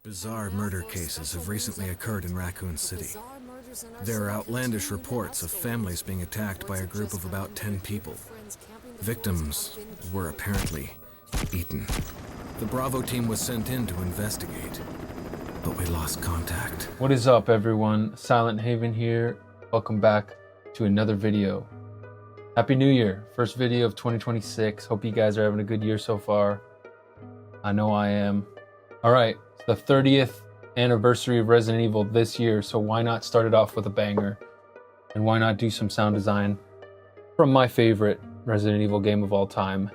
Bizarre murder cases have recently occurred in Raccoon City. There are outlandish reports of families being attacked by a group of about 10 people. Victims were apparently eaten. The Bravo team was sent in to investigate, but we lost contact. What is up, everyone? Silent Haven here. Welcome back to another video. Happy New Year. First video of 2026. Hope you guys are having a good year so far. I know I am. All right, it's the 30th anniversary of Resident Evil this year, so why not start it off with a banger? And why not do some sound design from my favorite Resident Evil game of all time,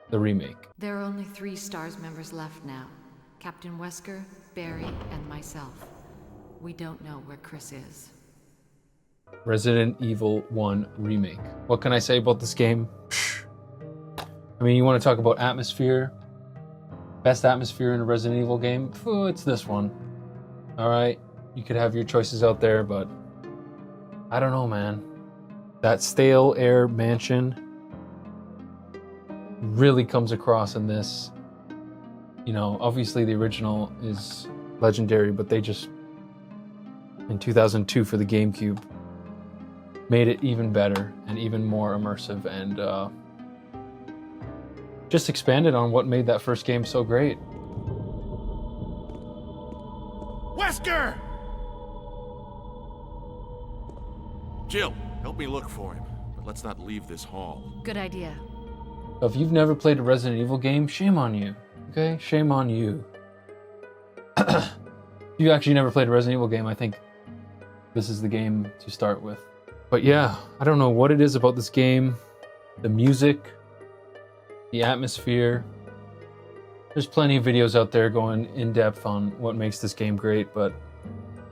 the remake. There are only 3 STARS members left now. Captain Wesker, Barry, and myself. We don't know where Chris is. Resident Evil 1 Remake. What can I say about this game? I mean, you want to talk about atmosphere? Best atmosphere in a Resident Evil game? It's this one. Alright, you could have your choices out there, but I don't know, man. That stale air mansion really comes across in this. You know, obviously the original is legendary, but they just, in 2002 for the GameCube, made it even better and even more immersive and just expanded on what made that first game so great. Wesker! Jill, help me look for him, but let's not leave this hall. Good idea. If you've never played a Resident Evil game, shame on you, okay? Shame on you. If you actually never played a Resident Evil game, I think this is the game to start with. But yeah, I don't know what it is about this game, the music, the atmosphere. There's plenty of videos out there going in depth on what makes this game great, but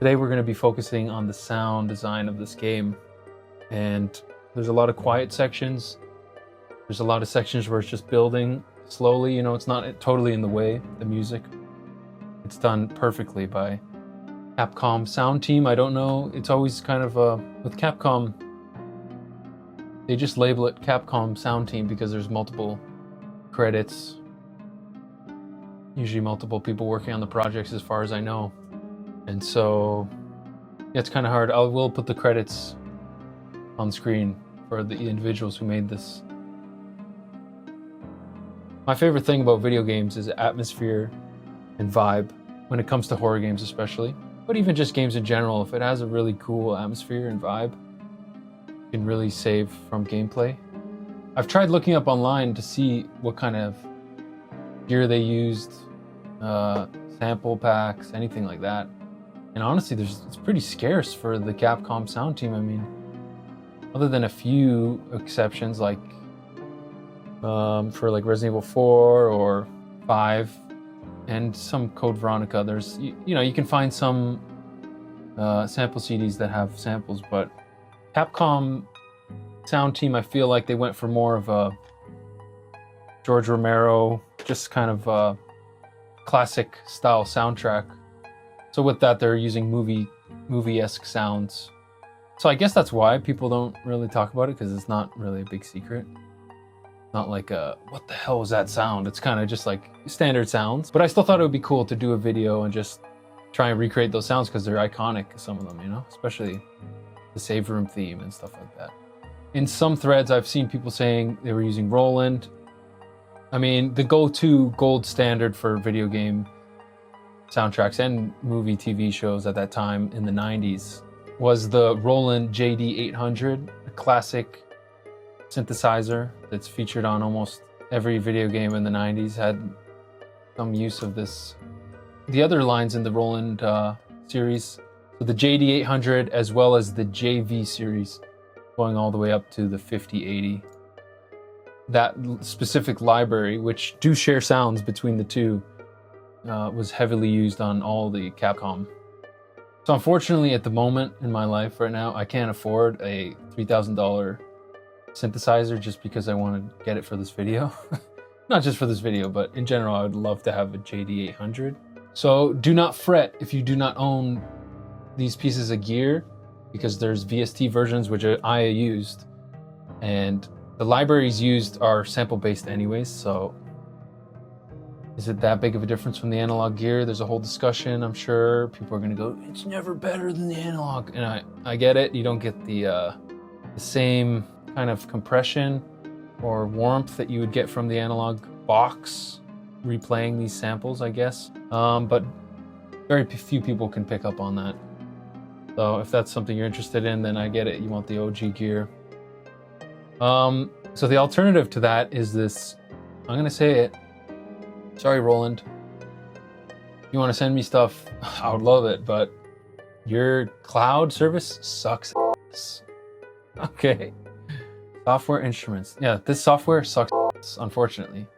today we're going to be focusing on the sound design of this game. And there's a lot of quiet sections. There's a lot of sections where it's just building slowly. You know, it's not totally in the way, the music. It's done perfectly by Capcom Sound Team. I don't know. It's always kind of, with Capcom, they just label it Capcom Sound Team because there's multiple credits. Usually multiple people working on the projects as far as I know. And so, yeah, it's kind of hard. I will put the credits on screen for the individuals who made this. My favorite thing about video games is atmosphere and vibe, when it comes to horror games especially. But even just games in general, if it has a really cool atmosphere and vibe, it can really save from gameplay. I've tried looking up online to see what kind of gear they used, sample packs, anything like that. And honestly, it's pretty scarce for the Capcom Sound Team. I mean, other than a few exceptions, like for like Resident Evil 4 or 5, and some Code Veronica, there's, you know, you can find some sample CDs that have samples, but Capcom Sound Team, I feel like they went for more of a George Romero, just kind of classic style soundtrack. So with that, they're using movie-esque sounds. So I guess that's why people don't really talk about it, because it's not really a big secret. Not like what the hell was that sound? It's kind of just like standard sounds. But I still thought it would be cool to do a video and just try and recreate those sounds, because they're iconic, some of them, you know? Especially the Saveroom theme and stuff like that. In some threads, I've seen people saying they were using Roland. I mean, the go-to gold standard for video game soundtracks and movie TV shows at that time in the 90s was the Roland JD800, a classic synthesizer that's featured on almost every video game in the 90s, had some use of this. The other lines in the Roland series, so the JD800 as well as the JV series, going all the way up to the 5080. That specific library, which do share sounds between the two, was heavily used on all the Capcom. So unfortunately, at the moment in my life right now, I can't afford a $3,000 synthesizer just because I want to get it for this video. Not just for this video, but in general, I would love to have a JD800. So do not fret if you do not own these pieces of gear, because there's VST versions, which I used, and the libraries used are sample based anyways, so Is it that big of a difference from the analog gear? There's a whole discussion, I'm sure. People are gonna go, it's never better than the analog. And I get it, you don't get the same kind of compression or warmth that you would get from the analog box replaying these samples, I guess. But very few people can pick up on that. So if that's something you're interested in, then I get it, you want the OG gear. So the alternative to that is this, I'm gonna say it, sorry, Roland. You want to send me stuff, I would love it, but your cloud service sucks ass. Okay. Software instruments. Yeah, this software sucks ass, unfortunately.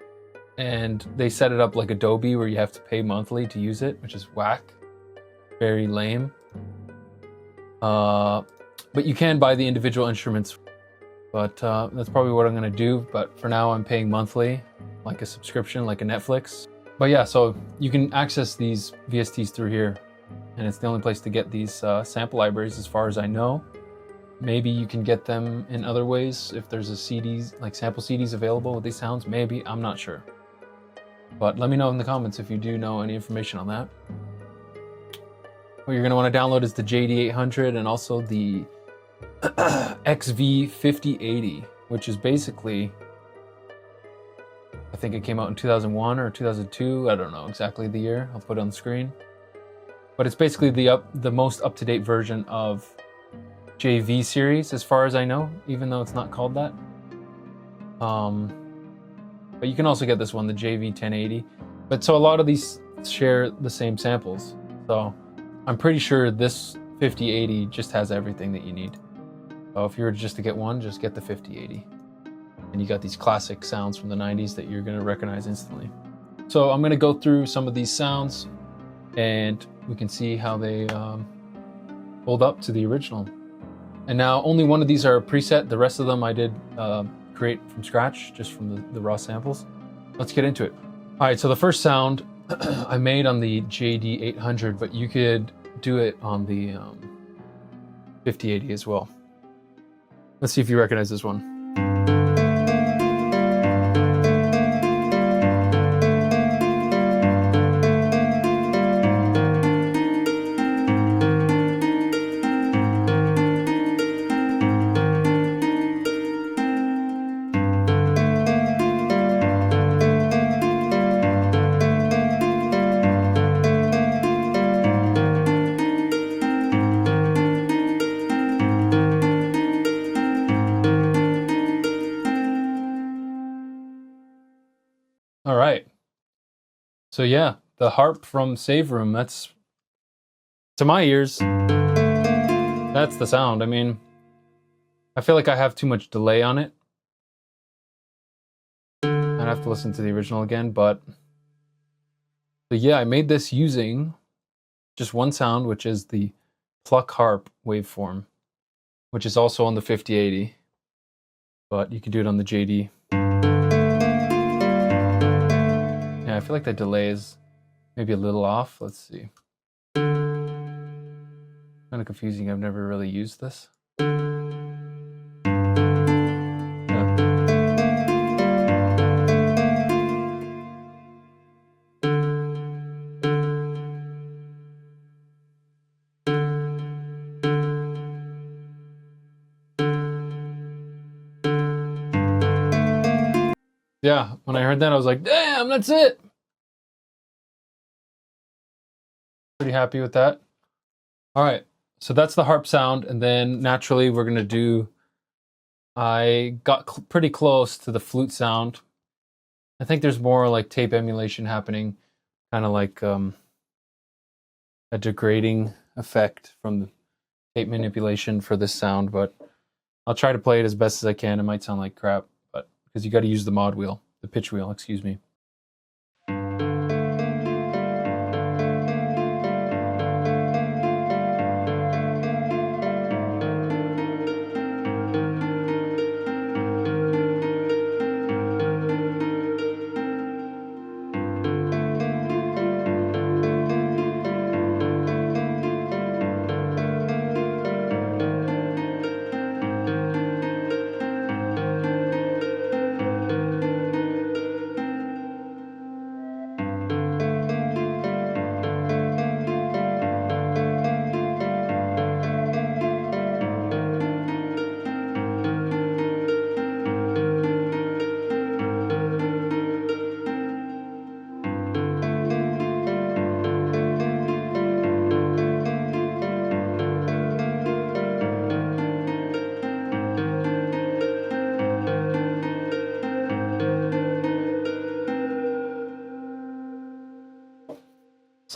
And they set it up like Adobe where you have to pay monthly to use it, which is whack. Very lame. But you can buy the individual instruments. But that's probably what I'm going to do. But for now, I'm paying monthly, like a subscription, like a Netflix. But yeah, so you can access these VSTs through here. And it's the only place to get these sample libraries as far as I know. Maybe you can get them in other ways. If there's a CDs, like sample CDs available with these sounds, maybe, I'm not sure. But let me know in the comments if you do know any information on that. What you're going to want to download is the JD800 and also the XV5080, which is basically, I think it came out in 2001 or 2002. I don't know exactly the year. I'll put it on the screen. But it's basically the most up-to-date version of JV series, as far as I know, even though it's not called that. But you can also get this one, the JV1080. But so a lot of these share the same samples. So I'm pretty sure this 5080 just has everything that you need. So if you were just to get one, just get the 5080. And you got these classic sounds from the 90s that you're going to recognize instantly. So I'm going to go through some of these sounds and we can see how they hold up to the original. And now only one of these are preset. The rest of them I did create from scratch, just from the raw samples. Let's get into it. All right, so the first sound I made on the JD800, but you could do it on the 5080 as well. Let's see if you recognize this one. All right. So yeah, the harp from Saveroom, that's, to my ears, that's the sound. I mean, I feel like I have too much delay on it. I'd have to listen to the original again, but yeah, I made this using just one sound, which is the pluck harp waveform, which is also on the 5080, but you can do it on the JD. I feel like the delay is maybe a little off. Let's see. Kind of confusing. I've never really used this. Yeah, when I heard that, I was like, damn, that's it. Pretty happy with that. All right, so that's the harp sound, and then naturally we're gonna do, I got pretty close to the flute sound. I think there's more like tape emulation happening, kind of like a degrading effect from the tape manipulation for this sound, but I'll try to play it as best as I can. It might sound like crap, but because you got to use the mod wheel, the pitch wheel, excuse me.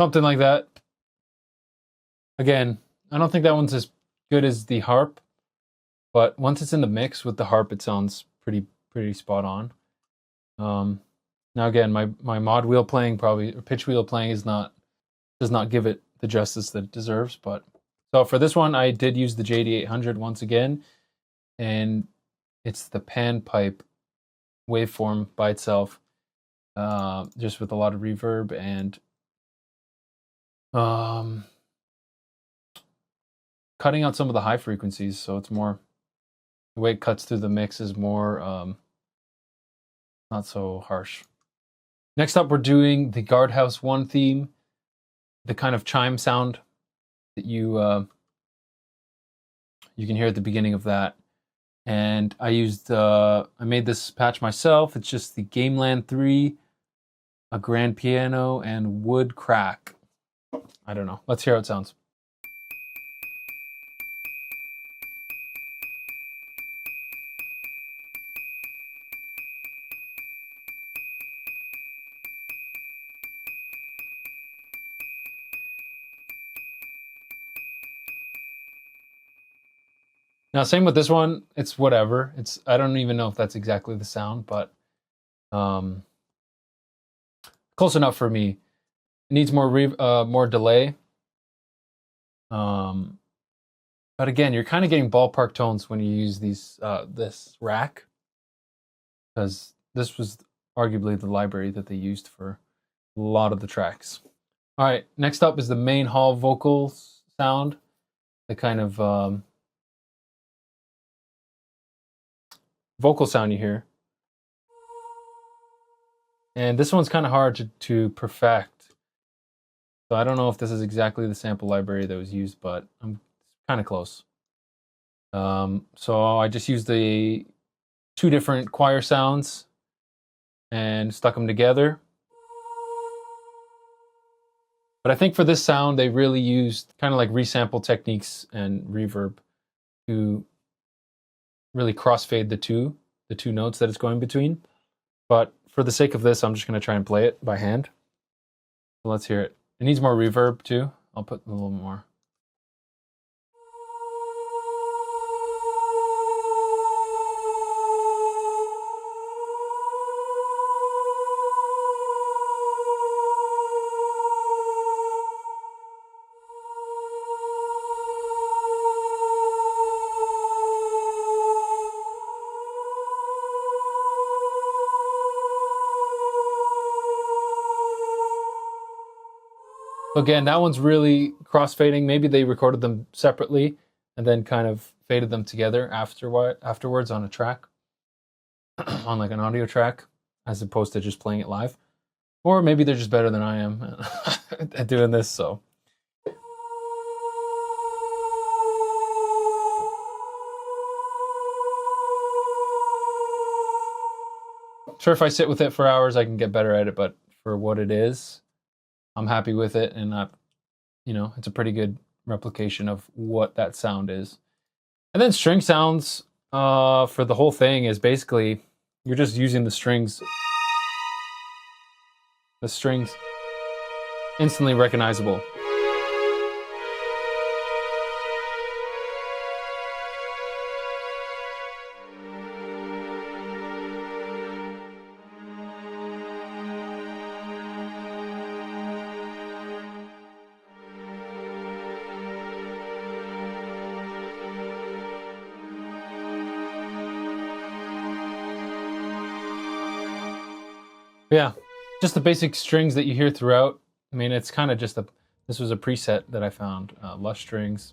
something like that. Again, I don't think that one's as good as the harp, but once it's in the mix with the harp, it sounds pretty spot on. Now again, my mod wheel playing or pitch wheel playing does not give it the justice that it deserves. But so for this one, I did use the JD800 once again, and it's the panpipe waveform by itself, just with a lot of reverb and cutting out some of the high frequencies, so it's more, the way it cuts through the mix is more not so harsh. Next up, we're doing the Guardhouse I theme, the kind of chime sound that you can hear at the beginning of that. And I made this patch myself. It's just the Gameland 3, a grand piano, and wood crack. I don't know. Let's hear how it sounds. Now, same with this one. It's whatever. I don't even know if that's exactly the sound, but close enough for me. It needs more delay. But again, you're kind of getting ballpark tones when you use this rack, because this was arguably the library that they used for a lot of the tracks. All right, next up is the main hall vocal sound, the kind of vocal sound you hear. And this one's kind of hard to perfect. So I don't know if this is exactly the sample library that was used, but I'm kind of close. So I just used the 2 different choir sounds and stuck them together. But I think for this sound, they really used kind of like resample techniques and reverb to really crossfade the two notes that it's going between. But for the sake of this, I'm just going to try and play it by hand. So let's hear it. It needs more reverb too. I'll put a little more. Again, that one's really crossfading. Maybe they recorded them separately and then kind of faded them together afterwards on a track, on like an audio track, as opposed to just playing it live. Or maybe they're just better than I am at doing this, so. Sure, if I sit with it for hours, I can get better at it, but for what it is, I'm happy with it, and it's a pretty good replication of what that sound is. And then string sounds for the whole thing is basically you're just using the strings. The strings instantly recognizable. Yeah, just the basic strings that you hear throughout. I mean, it's kind of just this was a preset that I found, lush strings.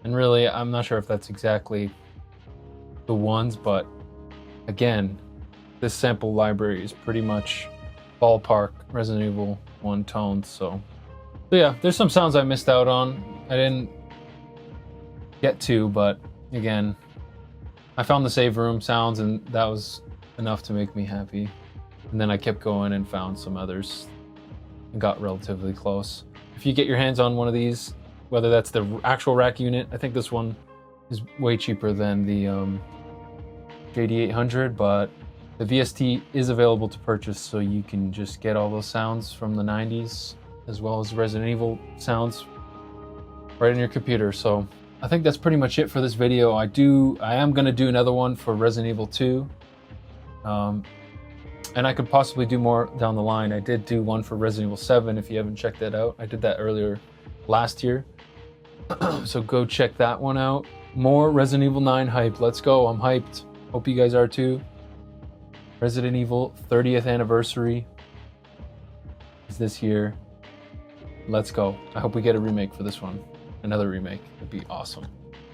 And really, I'm not sure if that's exactly the ones, but again, this sample library is pretty much ballpark Resident Evil 1 tones. So yeah, there's some sounds I missed out on. I didn't get to, but again, I found the save room sounds, and that was enough to make me happy. And then I kept going and found some others and got relatively close. If you get your hands on one of these, whether that's the actual rack unit, I think this one is way cheaper than the JD800, but the VST is available to purchase, so you can just get all those sounds from the 90s as well as Resident Evil sounds right in your computer. So I think that's pretty much it for this video. I am going to do another one for Resident Evil 2. And I could possibly do more down the line. I did do one for Resident Evil 7 if you haven't checked that out. I did that earlier last year. So go check that one out. More Resident Evil 9 hype. Let's go. I'm hyped. Hope you guys are too. Resident Evil 30th anniversary is this year. Let's go. I hope we get a remake for this one. Another remake. It'd be awesome.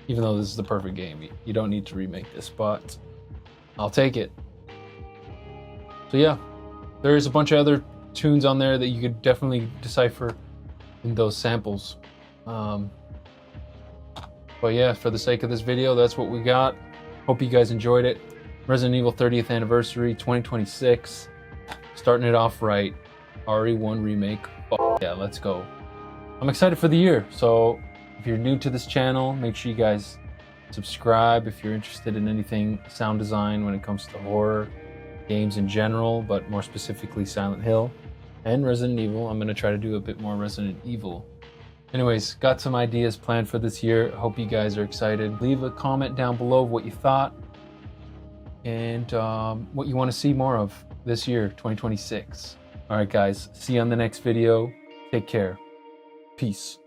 Even though this is the perfect game. You don't need to remake this, but I'll take it. So yeah, there's a bunch of other tunes on there that you could definitely decipher in those samples. But yeah, for the sake of this video, that's what we got. Hope you guys enjoyed it. Resident Evil 30th anniversary 2026. Starting it off right. RE1 remake. Yeah, let's go. I'm excited for the year. So if you're new to this channel, make sure you guys subscribe if you're interested in anything sound design when it comes to horror games in general, but more specifically Silent Hill and Resident Evil. I'm going to try to do a bit more Resident Evil. Anyways, got some ideas planned for this year. Hope you guys are excited. Leave a comment down below of what you thought and what you want to see more of this year, 2026. All right, guys. See you on the next video. Take care. Peace.